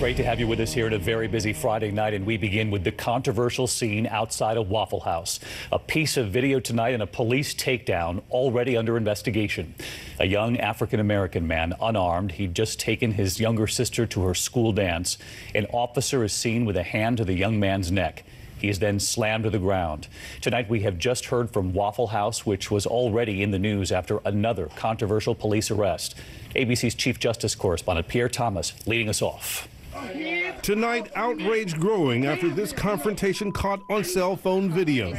Great to have you with us here at a very busy Friday night, and we begin with the controversial scene outside a Waffle House. A piece of video tonight and a police takedown already under investigation. A young African-American man, unarmed, he'd just taken his younger sister to her school dance. An officer is seen with a hand to the young man's neck. He is then slammed to the ground. Tonight, we have just heard from Waffle House, which was already in the news after another controversial police arrest. ABC's Chief Justice correspondent Pierre Thomas leading us off. Tonight, outrage growing after this confrontation caught on cell phone video.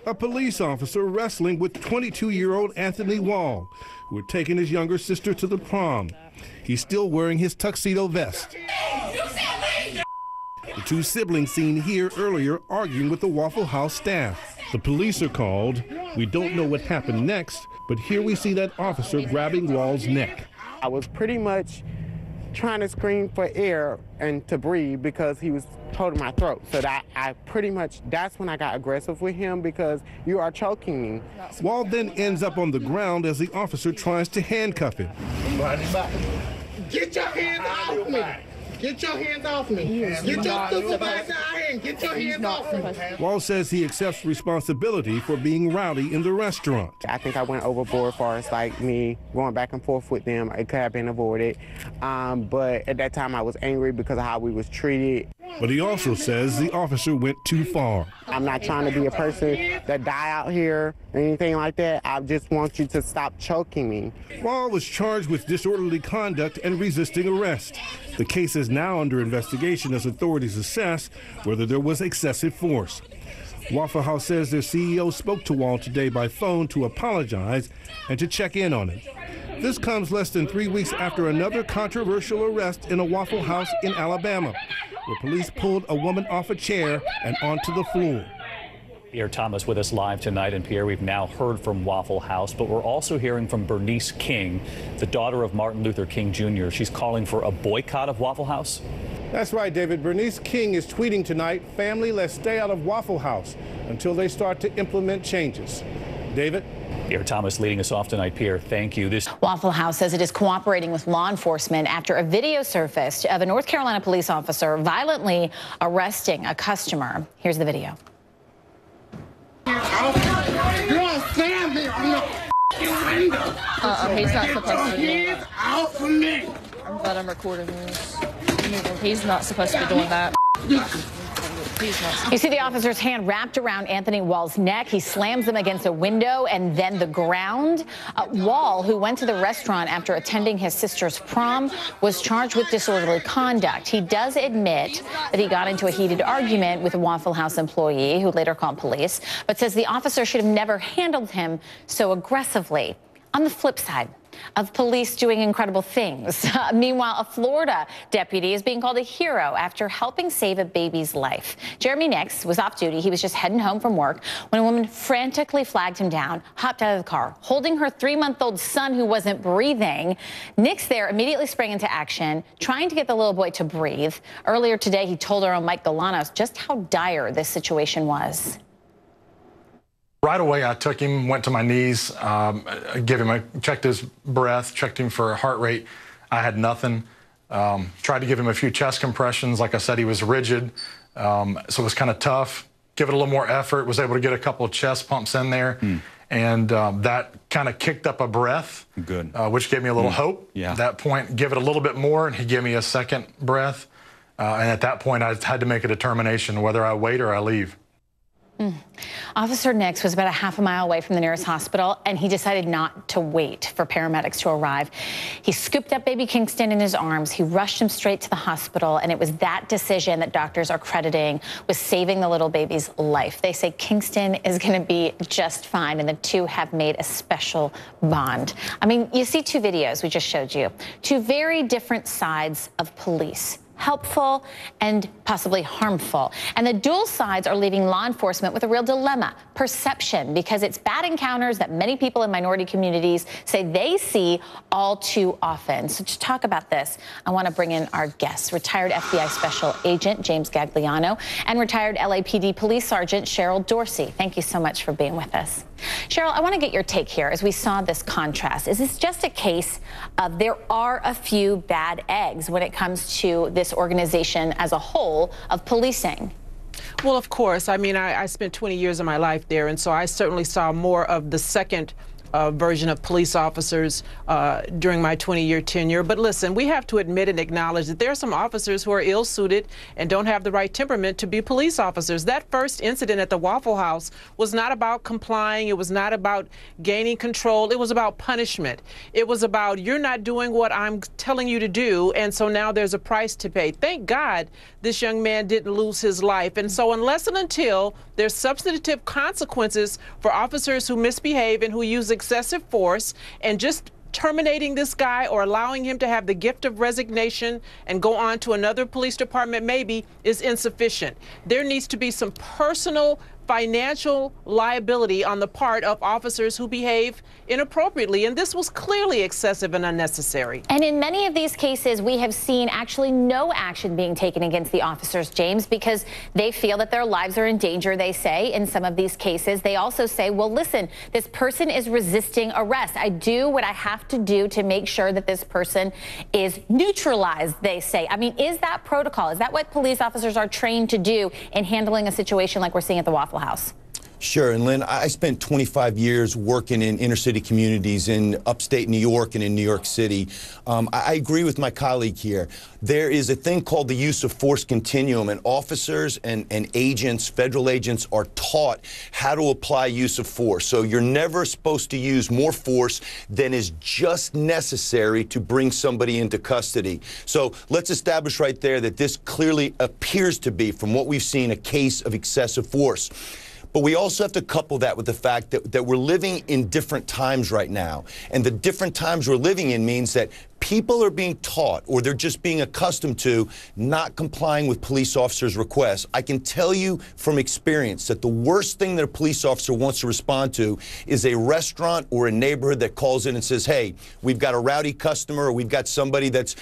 A police officer wrestling with 22-year-old Anthony Wall, who had taken his younger sister to the prom. He's still wearing his tuxedo vest. The two siblings seen here earlier arguing with the Waffle House staff. The police are called. We don't know what happened next, but here we see that officer grabbing Wall's neck. I was pretty much trying to scream for air and to breathe because he was holding my throat. So that's when I got aggressive with him, because you are choking me. Wall then ends up on the ground as the officer tries to handcuff him. Get your hands off me! Get your hands off me! Get your supervisor out here and get your hands off me! Wall says he accepts responsibility for being rowdy in the restaurant. I think I went overboard as far as like me going back and forth with them. It could have been avoided. But at that time I was angry because of how we was treated. But he also says the officer went too far. I'm not trying to be a person that die out here or anything like that. I just want you to stop choking me. Wall was charged with disorderly conduct and resisting arrest. The case is now under investigation as authorities assess whether there was excessive force. Waffle House says their CEO spoke to Wall today by phone to apologize and to check in on him. This comes less than 3 weeks after another controversial arrest in a Waffle House in Alabama, where police pulled a woman off a chair and onto the floor. Pierre Thomas with us live tonight. And Pierre, we've now heard from Waffle House, but we're also hearing from Bernice King, the daughter of Martin Luther King Jr. She's calling for a boycott of Waffle House. That's right, David. Bernice King is tweeting tonight, "Family, let's stay out of Waffle House until they start to implement changes." David? Pierre Thomas leading us off tonight. Pierre, thank you. Waffle House says it is cooperating with law enforcement after a video surfaced of a North Carolina police officer violently arresting a customer. Here's the video. You're gonna slam me on the window. He's not supposed to be doing that. Out for me. I'm glad I'm recording this. He's not supposed to be doing that. You see the officer's hand wrapped around Anthony Wall's neck. He slams him against a window and then the ground. Wall, who went to the restaurant after attending his sister's prom, was charged with disorderly conduct. He does admit that he got into a heated argument with a Waffle House employee who later called police, but says the officer should have never handled him so aggressively. On the flip side of police doing incredible things. Meanwhile, a Florida deputy is being called a hero after helping save a baby's life. Jeremy Nix was off duty. He was just heading home from work when a woman frantically flagged him down, hopped out of the car, holding her 3-month-old son who wasn't breathing. Nix there immediately sprang into action, trying to get the little boy to breathe. Earlier today, he told our own Mike Galanos just how dire this situation was. Right away, I took him, went to my knees, checked his breath, checked him for heart rate. I had nothing. Tried to give him a few chest compressions. Like I said, he was rigid, so it was kind of tough. Give it a little more effort. Was able to get a couple of chest pumps in there, and that kind of kicked up a breath. Good. Which gave me a little hope. Yeah. At that point, give it a little bit more, and he gave me a second breath. And at that point, I had to make a determination whether I wait or I leave. Officer Nix was about a half a mile away from the nearest hospital, and he decided not to wait for paramedics to arrive. He scooped up baby Kingston in his arms. He rushed him straight to the hospital, and it was that decision that doctors are crediting with saving the little baby's life. They say Kingston is going to be just fine, and the two have made a special bond. I mean, you see two videos we just showed you, two very different sides of police. helpful and possibly harmful. And the dual sides are leaving law enforcement with a real dilemma, perception, because it's bad encounters that many people in minority communities say they see all too often. So to talk about this, I want to bring in our guests, retired FBI Special Agent James Gagliano and retired LAPD Police Sergeant Cheryl Dorsey. Thank you so much for being with us. Cheryl, I want to get your take here as we saw this contrast. Is this just a case of there are a few bad eggs when it comes to this organization as a whole of policing? Well, of course. I mean, I spent 20 years of my life there, and so I certainly saw more of the second version of police officers during my 20-year tenure. But listen, we have to admit and acknowledge that there are some officers who are ill-suited and don't have the right temperament to be police officers. That first incident at the Waffle House was not about complying. It was not about gaining control. It was about punishment. It was about, you're not doing what I'm telling you to do, and so now there's a price to pay. Thank God this young man didn't lose his life. And so unless and until there's substantive consequences for officers who misbehave and who use excessive force, and just terminating this guy or allowing him to have the gift of resignation and go on to another police department maybe is insufficient. There needs to be some personal financial liability on the part of officers who behave inappropriately, and this was clearly excessive and unnecessary. And in many of these cases, we have seen actually no action being taken against the officers, James, because they feel that their lives are in danger, they say, in some of these cases. They also say, well, listen, this person is resisting arrest. I do what I have to do to make sure that this person is neutralized, they say. I mean, is that protocol? Is that what police officers are trained to do in handling a situation like we're seeing at the Waffle House? Sure, and Lynn, I spent 25 years working in inner city communities in upstate New York and in New York City. I agree with my colleague here. There is a thing called the use of force continuum, and officers and agents, federal agents, are taught how to apply use of force. So you're never supposed to use more force than is just necessary to bring somebody into custody. So let's establish right there that this clearly appears to be, from what we've seen, a case of excessive force. But we also have to couple that with the fact that we're living in different times right now. And the different times we're living in means that people are being taught, or they're just being accustomed to, not complying with police officers' requests. I can tell you from experience that the worst thing that a police officer wants to respond to is a restaurant or a neighborhood that calls in and says, hey, we've got a rowdy customer, or we've got somebody that's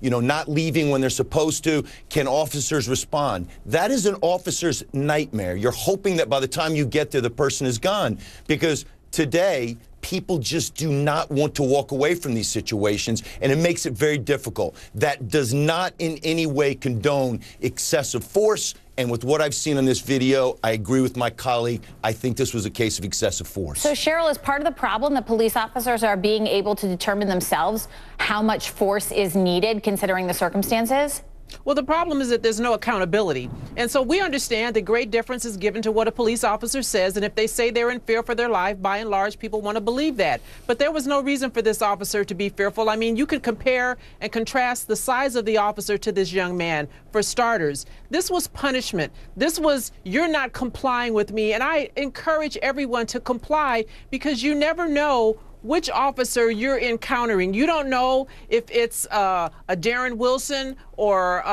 not leaving when they're supposed to. Can officers respond? That is an officer's nightmare. You're hoping that by the time you get there, the person is gone, because today, people just do not want to walk away from these situations, and it makes it very difficult. That does not in any way condone excessive force, and with what I've seen on this video, I agree with my colleague. I think this was a case of excessive force. So, Cheryl, is part of the problem that police officers are being able to determine themselves how much force is needed, considering the circumstances? Well, the problem is that there's no accountability. And so we understand that great deference is given to what a police officer says, and if they say they're in fear for their life, by and large, people want to believe that. But there was no reason for this officer to be fearful. I mean, you can compare and contrast the size of the officer to this young man. For starters, this was punishment. This was, you're not complying with me, and I encourage everyone to comply, because you never know which officer you're encountering. You don't know if it's a Darren Wilson or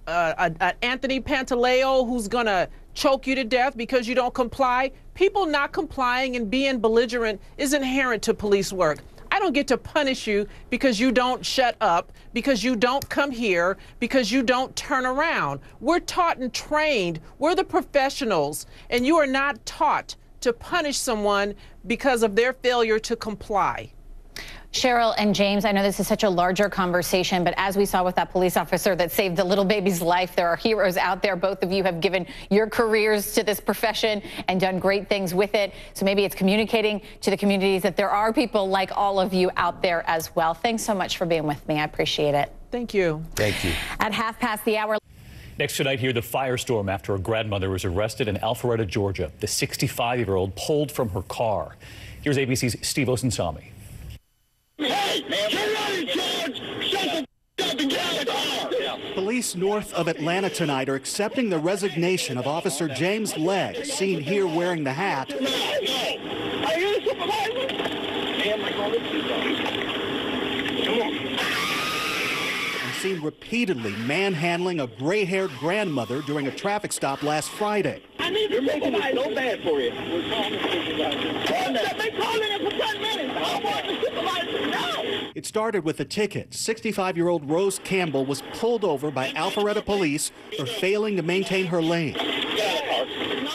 Anthony Pantaleo who's going to choke you to death because you don't comply. People not complying and being belligerent is inherent to police work. I don't get to punish you because you don't shut up, because you don't come here, because you don't turn around. We're taught and trained. We're the professionals, and you are not taught to punish someone because of their failure to comply. Cheryl and James, I know this is such a larger conversation, but as we saw with that police officer that saved the little baby's life, there are heroes out there. Both of you have given your careers to this profession and done great things with it. So maybe it's communicating to the communities that there are people like all of you out there as well. Thanks so much for being with me. I appreciate it. Thank you. Thank you. At 1:30. Next tonight, hear the firestorm after a grandmother was arrested in Alpharetta, Georgia. The 65-year-old pulled from her car. Here's ABC's Steve Osunsami. Hey, you're not in charge. Shut the up and get out of the car. Police north of Atlanta tonight are accepting the resignation of Officer James Legg, seen here wearing the hat. No. Are you the supervisor? Damn, like all this is. Come on. seen repeatedly manhandling a gray-haired grandmother during a traffic stop last Friday. I need to make it so bad for you. We're calling the supervisor. They called in for 10 minutes. I want the supervisor now. It started with a ticket. 65-year-old Rose Campbell was pulled over by Alpharetta police for failing to maintain her lane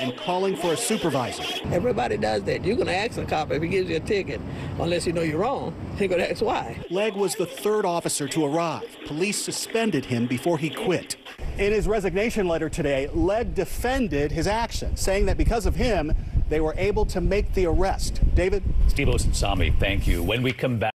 and calling for a supervisor. Everybody does that. You're going to ask a cop if he gives you a ticket, unless you know you're wrong. You're going to ask why. Legg was the third officer to arrive. Police suspended him before he quit. In his resignation letter today, Legg defended his actions, saying that because of him, they were able to make the arrest. David? Steve Osensami, thank you. When we come back.